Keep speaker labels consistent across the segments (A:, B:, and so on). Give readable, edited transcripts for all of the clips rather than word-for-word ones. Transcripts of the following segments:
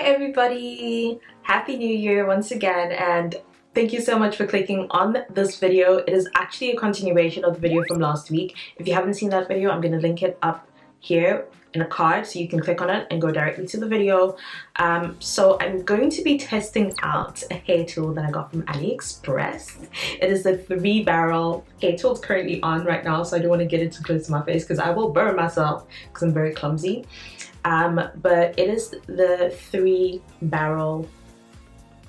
A: everybody, happy new year once again, and thank you so much for clicking on this video. It is actually a continuation of the video from last week. If you haven't seen that video, I'm going to link it up here in a card so you can click on it and go directly to the video. So I'm going to be testing out a hair tool that I got from Aliexpress. It is the 3-barrel hair tool. It's currently on right now, so I don't want to get it too close to my face because I will burn myself because I'm very clumsy. But it is the 3-barrel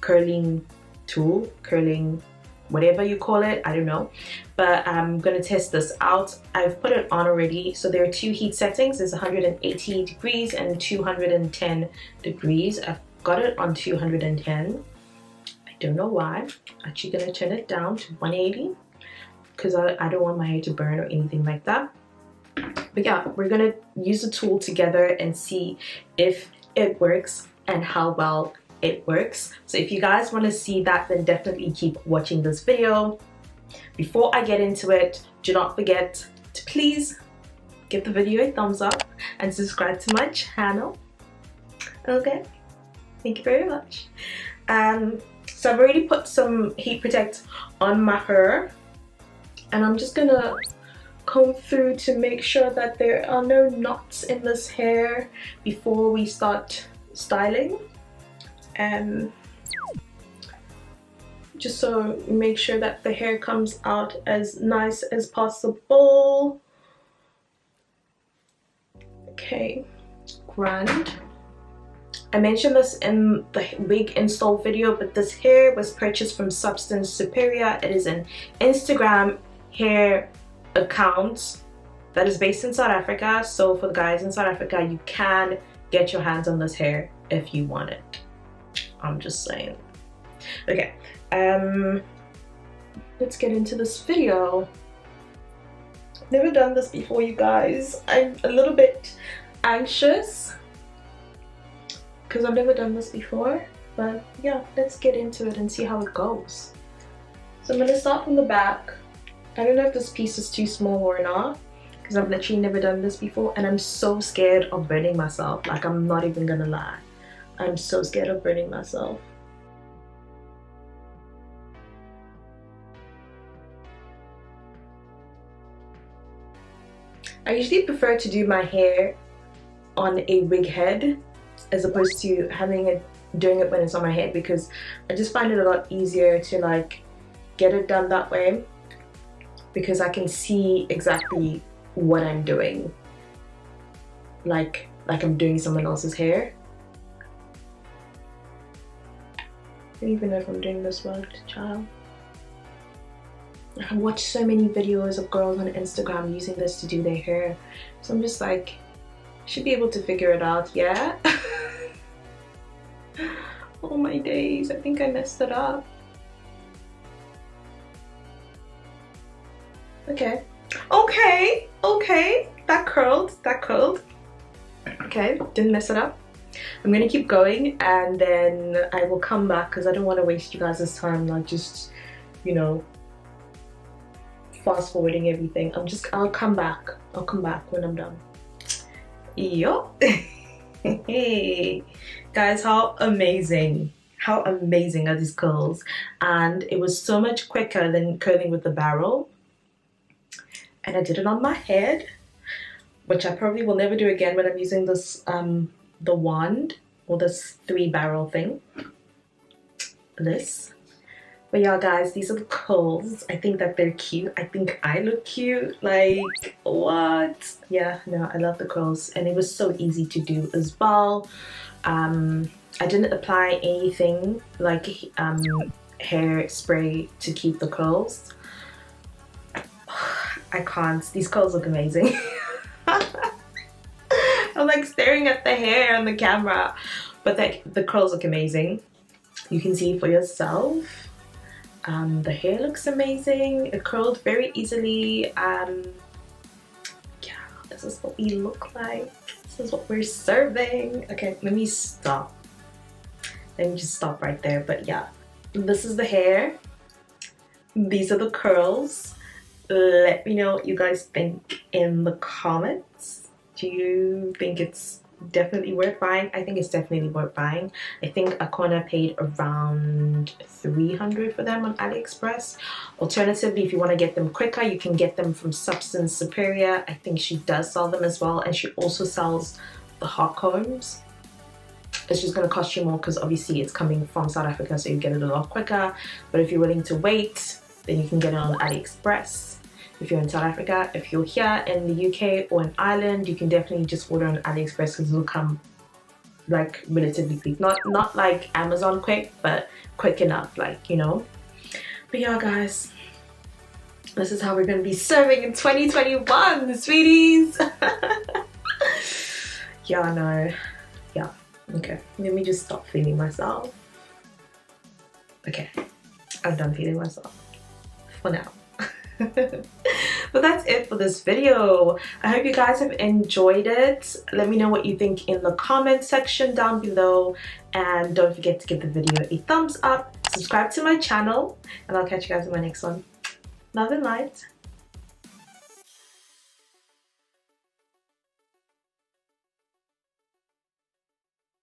A: curling tool, curling whatever you call it, I don't know, but I'm gonna test this out. I've put it on already. So there are 2 heat settings. There's 180 degrees and 210 degrees. I've got it on 210. I don't know why. I'm actually gonna turn it down to 180 because I don't want my hair to burn or anything like that. But yeah, we're gonna use the tool together and see if it works and how well it works. So if you guys want to see that, then definitely keep watching this video. Before I get into it, do not forget to please give the video a thumbs up and subscribe to my channel. Okay, thank you very much. So I've already put some heat protect on my hair, and I'm just gonna comb through to make sure that there are no knots in this hair before we start styling. And just so make sure that the hair comes out as nice as possible. Okay, grand. I mentioned this in the wig install video, but this hair was purchased from Substance Superior. It is an Instagram hair account that is based in South Africa. So for the guys in South Africa, you can get your hands on this hair if you want it. I'm just saying. Okay, let's get into this video. Never done this before, you guys. I'm a little bit anxious because I've never done this before, but yeah, let's get into it and see how it goes. So I'm gonna start from the back. I don't know if this piece is too small or not because I've literally never done this before, and I'm so scared of burning myself. Like, I'm not even gonna lie. I'm so scared of burning myself. I usually prefer to do my hair on a wig head as opposed to doing it when it's on my head, because I just find it a lot easier to like get it done that way, because I can see exactly what I'm doing, like I'm doing someone else's hair. I don't even know if I'm doing this well, child. I watch so many videos of girls on Instagram using this to do their hair, so I'm just like, should be able to figure it out, yeah? Oh my days, I think I messed it up. Okay, that curled. Okay, didn't mess it up. I'm gonna keep going and then I will come back because I don't want to waste you guys' time, like just, you know, fast forwarding everything. I'll come back when I'm done. Yo. Hey guys, how amazing are these curls? And it was so much quicker than curling with the barrel, and I did it on my head, which I probably will never do again when I'm using this the wand or this 3-barrel thing. But yeah, guys, these are the curls. I think that they're cute. I think I look cute. Like, what? Yeah, no, I love the curls, and it was so easy to do as well. I didn't apply anything like hair spray to keep the curls. I can't. These curls look amazing. I'm like staring at the hair on the camera, but the curls look amazing. You can see for yourself. The hair looks amazing. It curled very easily. Yeah, this is what we look like. This is what we're serving. Okay, let me stop. Let me just stop right there. But yeah, this is the hair. These are the curls. Let me know what you guys think in the comments. Do you think it's definitely worth buying. I think it's definitely worth buying. I think Akona paid around 300 for them on Aliexpress. Alternatively, if you want to get them quicker, you can get them from Substance Superior. I think she does sell them as well, and she also sells the hot combs. It's just going to cost you more because obviously it's coming from South Africa, so you get it a lot quicker. But if you're willing to wait, then you can get it on Aliexpress. If you're in South Africa, if you're here in the UK or in Ireland, you can definitely just order on Aliexpress because it'll come like relatively quick. Not like Amazon quick, but quick enough, like, you know. But yeah, guys, this is how we're gonna be serving in 2021, sweeties. Yeah, I know. Yeah, okay. Let me just stop feeling myself. Okay, I'm done feeling myself for now. But that's it for this video. I hope you guys have enjoyed it. Let me know what you think in the comment section down below, and don't forget to give the video a thumbs up, subscribe to my channel, and I'll catch you guys in my next one. Love and light.